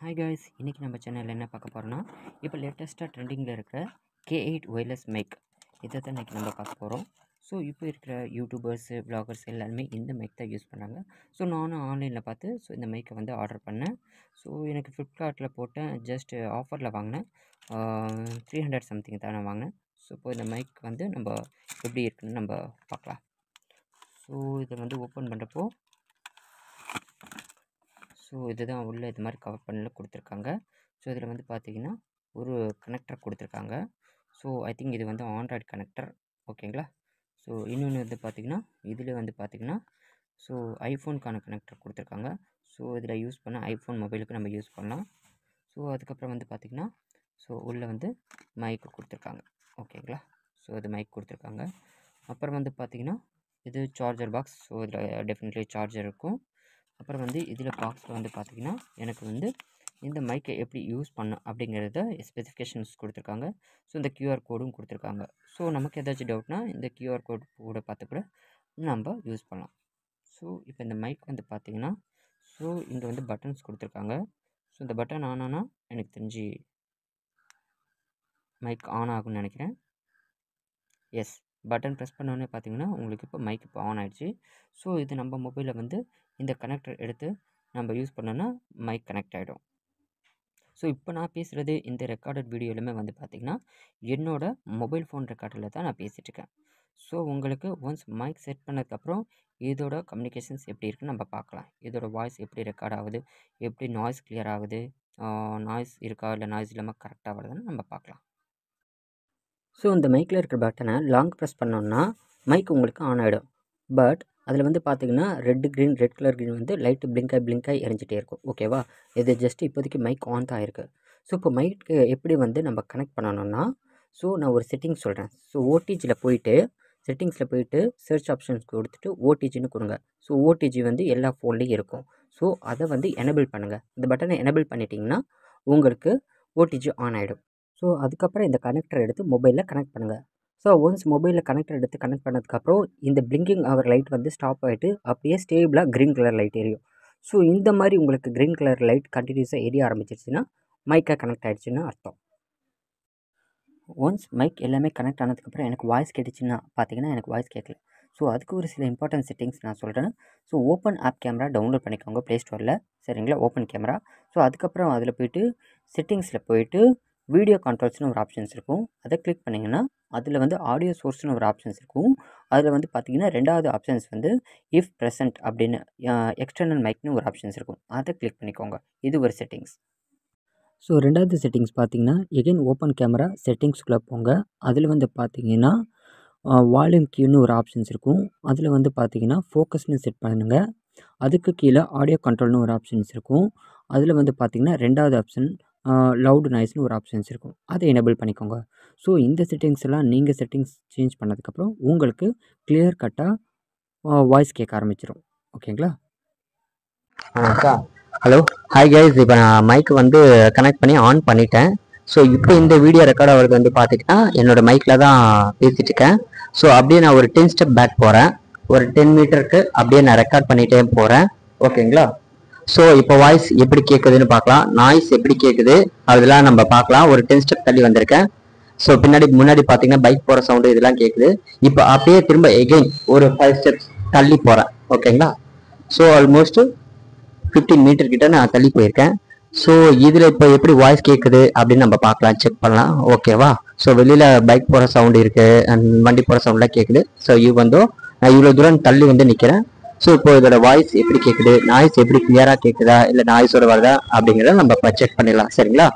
Hi guys, இன்றைக்கி நம்ம சேனலில் என்ன பார்க்க போகிறோன்னா, இப்போ லேட்டஸ்ட்டாக ட்ரெண்டிங்கில் இருக்கிற K8 ஒயர்லெஸ் மைக் இதை தான் இன்றைக்கி நம்ம பார்க்க போகிறோம். ஸோ இப்போ இருக்கிற யூடியூபர்ஸு விளாகர்ஸ் எல்லாருமே இந்த மைக் தான் யூஸ் பண்ணுறாங்க. ஸோ நானும் ஆன்லைனில் பார்த்து இந்த மைக்கை ஆர்டர் பண்ணேன். ஸோ எனக்கு ஃப்ளிப்கார்ட்டில் போட்டேன். ஜஸ்ட் ஆஃபரில் வாங்கினேன். 300 சம்திங் தான் நான் வாங்கினேன். ஸோ இப்போ இந்த மைக் நம்ம எப்படி இருக்குன்னு நம்ம பார்க்கலாம். ஸோ இதை ஓப்பன் பண்ணுறப்போ ஸோ இதுதான் உள்ள இது மாதிரி கவர் பண்ணல கொடுத்துருக்காங்க. ஸோ இதில் பார்த்தீங்கன்னா ஒரு கனெக்டர் கொடுத்துருக்காங்க. ஸோ ஐ திங்க் இது ஆண்ட்ராய்டு கனெக்டர், ஓகேங்களா. ஸோ இன்னொன்று பார்த்தீங்கன்னா இதில் பார்த்தீங்கன்னா ஸோ ஐஃபோனுக்கான கனெக்டர் கொடுத்துருக்காங்க. ஸோ இதில் யூஸ் பண்ண ஐஃபோன் மொபைலுக்கு நம்ம யூஸ் பண்ணலாம். ஸோ அதுக்கப்புறம் பார்த்தீங்கன்னா ஸோ உள்ளே மைக்கு கொடுத்துருக்காங்க, ஓகேங்களா. ஸோ இது மைக் கொடுத்துருக்காங்க. அப்புறம் பார்த்தீங்கன்னா இது சார்ஜர் பாக்ஸ். ஸோ இதில் டெஃபினெட்லி சார்ஜர் இருக்கும். அப்புறம் இதில் பாக்ஸில் பார்த்தீங்கன்னா எனக்கு இந்த மைக்கை எப்படி யூஸ் பண்ண அப்படிங்கிறத ஸ்பெசிஃபிகேஷன்ஸ் கொடுத்துருக்காங்க. ஸோ இந்த QR கோடும் கொடுத்துருக்காங்க. ஸோ நமக்கு ஏதாச்சும் டவுட்னா இந்த QR கோட் கூட பார்த்து கூட நம்ம யூஸ் பண்ணலாம். ஸோ இப்போ இந்த மைக் பார்த்தீங்கன்னா ஸோ இங்கே பட்டன்ஸ் கொடுத்துருக்காங்க. ஸோ இந்த பட்டன் ஆன் ஆனால் எனக்கு தெரிஞ்சு மைக் ஆன் ஆகும்னு நினைக்கிறேன். எஸ், பட்டன் ப்ரெஸ் பண்ணோன்னே பார்த்தீங்கன்னா உங்களுக்கு இப்போ மைக் இப்போ ஆன் ஆகிடுச்சு. ஸோ இது நம்ம மொபைலில் இந்த கனெக்டர் எடுத்து நம்ம யூஸ் பண்ணோன்னா மைக் கனெக்ட் ஆகிடும். ஸோ இப்போ நான் பேசுகிறது இந்த ரெக்கார்டட் வீடியோலுமே பார்த்திங்கன்னா என்னோடய மொபைல் ஃபோன் ரெக்கார்டில் தான் நான் பேசிகிட்ருக்கேன். ஸோ உங்களுக்கு ஒன்ஸ் மைக் செட் பண்ணதுக்கப்புறம் இதோட கம்யூனிகேஷன்ஸ் எப்படி இருக்குன்னு நம்ம பார்க்கலாம். இதோட வாய்ஸ் எப்படி ரெக்கார்ட் ஆகுது, எப்படி நாய்ஸ் கிளியர் ஆகுது, நாய்ஸ் இருக்கா இல்லை நாய்ஸ் இல்லாமல் கரெக்டாக வருதுன்னு நம்ம பார்க்கலாம். ஸோ இந்த மைக்கில் இருக்கிற பட்டனை லாங் ப்ரெஸ் பண்ணோன்னா மைக் உங்களுக்கு ஆன் ஆகிடும். பட் அதில் பார்த்தீங்கன்னா ரெட் கலர் க்ரீன் லைட்டு பிளிங்காகி எரிஞ்சிட்டே இருக்கும், ஓகேவா. இது ஜஸ்ட் இப்போதைக்கு மைக் ஆன் தான் இருக்குது. ஸோ இப்போ மைக்கு எப்படி நம்ம கனெக்ட் பண்ணணும்னா ஸோ நான் ஒரு செட்டிங்ஸ் சொல்கிறேன். ஸோ ஓடிஜியில் போயிட்டு செட்டிங்ஸில் போயிட்டு சர்ச் ஆப்ஷன்ஸ் கொடுத்துட்டு ஓடிஜின்னு கொடுங்க. ஸோ ஓடிஜி எல்லா ஃபோன்லேயும் இருக்கும். ஸோ அதை எனேபிள் பண்ணுங்கள். இந்த பட்டனை எனேபிள் பண்ணிட்டீங்கன்னா உங்களுக்கு ஓடிஜி ஆன் ஆகிடும். ஸோ அதுக்கப்புறம் இந்த கனெக்டர் எடுத்து மொபைலில் கனெக்ட் பண்ணுங்கள். ஸோ ஒன்ஸ் மொபைலில் கனெக்டர் எடுத்து கனெக்ட் பண்ணதுக்கப்புறம் இந்த பிளிங்கிங் ஆகிற லைட் ஸ்டாப் ஆகிட்டு அப்படியே ஸ்டேபிளாக க்ரீன் கலர் லைட் எரியும். ஸோ இந்த மாதிரி உங்களுக்கு க்ரீன் கலர் லைட் கண்டினியூஸாக எரிய ஆரம்பிச்சிருச்சுன்னா மைக்காக கனெக்ட் ஆகிடுச்சுன்னு அர்த்தம். ஒன்ஸ் மைக் எல்லாமே கனெக்ட் ஆனதுக்கப்புறம் எனக்கு வாய்ஸ் கேட்டுச்சுன்னா பார்த்தீங்கன்னா எனக்கு வாய்ஸ் கேட்கல. ஸோ அதுக்கு ஒரு சில இம்பார்ட்டன்ட் செட்டிங்ஸ் நான் சொல்கிறேன். So open app camera download பண்ணிக்கோங்க ப்ளே ஸ்டோரில், சரிங்களா. Open camera. ஸோ அதுக்கப்புறம் அதில் போய்ட்டு செட்டிங்ஸில் போயிட்டு வீடியோ கண்ட்ரோல்ஸ்னு ஒரு ஆப்ஷன்ஸ் இருக்கும். அதை கிளிக் பண்ணிங்கன்னா அதில் ஆடியோ சோர்ஸ்னு ஒரு ஆப்ஷன்ஸ் இருக்கும். அதில் பார்த்தீங்கன்னா ரெண்டாவது ஆப்ஷன்ஸ் இஃப் ப்ரெசன்ட் அப்படின்னு எக்ஸ்டர்னல் மைக்னு ஒரு ஆப்ஷன்ஸ் இருக்கும். அதை கிளிக் பண்ணிக்கோங்க. இது ஒரு செட்டிங்ஸ். ஸோ ரெண்டாவது செட்டிங்ஸ் பார்த்தீங்கன்னா எகைன் ஓப்பன் கேமரா செட்டிங்ஸ்குள்ளே போங்க. அதில் பார்த்தீங்கன்னா வால்யூம் கீன்னு ஒரு ஆப்ஷன்ஸ் இருக்கும். அதில் பார்த்தீங்கன்னா ஃபோக்கஸ்னு செட் பண்ணுங்கள். அதுக்கு கீழே ஆடியோ கண்ட்ரோல்னு ஒரு ஆப்ஷன்ஸ் இருக்கும். அதில் பார்த்தீங்கன்னா ரெண்டாவது ஆப்ஷன் லவுட் நாய்ஸ்னு ஒரு ஆப்ஷன்ஸ் இருக்கும். அதை எனேபிள் பண்ணிக்கோங்க. ஸோ இந்த செட்டிங்ஸ் எல்லாம் நீங்கள் செட்டிங்ஸ் சேஞ்ச் பண்ணதுக்கப்புறம் உங்களுக்கு கிளியர் கட்டாக வாய்ஸ் கேட்க ஆரம்பிச்சிடும், ஓகேங்களா. Hello, hi guys. இப்போ நான் மைக்கு கனெக்ட் பண்ணி ஆன் பண்ணிட்டேன். ஸோ இப்போ இந்த வீடியோ ரெக்கார்ட் ஆகிறது பார்த்திங்கன்னா என்னோடய மைக்கில் தான் பேசிகிட்டு இருக்கேன். ஸோ அப்படியே நான் ஒரு 10 ஸ்டெப் பேக் போகிறேன். ஒரு 10 மீட்டருக்கு அப்படியே நான் ரெக்கார்ட் பண்ணிகிட்டே போகிறேன், ஓகேங்களா. ஸோ இப்போ வாய்ஸ் எப்படி கேட்குதுன்னு பார்க்கலாம், நாய்ஸ் எப்படி கேட்குது அதெல்லாம் நம்ம பார்க்கலாம். ஒரு 10 ஸ்டெப் தள்ளி வந்திருக்கேன். ஸோ முன்னாடி பார்த்தீங்கன்னா பைக் போகிற சவுண்டு இதெல்லாம் கேட்குது. இப்போ அப்படியே திரும்ப எகெயின் ஒரு 5 ஸ்டெப்ஸ் தள்ளி போகிறேன், ஓகேங்களா. ஸோ ஆல்மோஸ்ட் 15 மீட்டர் கிட்ட நான் தள்ளி போயிருக்கேன். ஸோ இதில் இப்போ எப்படி வாய்ஸ் கேட்குது அப்படின்னு நம்ம பார்க்கலாம், செக் பண்ணலாம், ஓகேவா. ஸோ வெளியில் பைக் போகிற சவுண்டு இருக்குது, வண்டி போகிற சவுண்ட்லாம் கேட்குது. ஸோ நான் இவ்வளோ தூரம் தள்ளி நிற்கிறேன். ஸோ இப்போ இதோட வாய்ஸ் எப்படி கேட்குது, நாய்ஸ் எப்படி கிளியராக கேட்குதா இல்லை நாய்ஸோட வருதா அப்படிங்கிறத நம்ம செக் பண்ணிடலாம், சரிங்களா.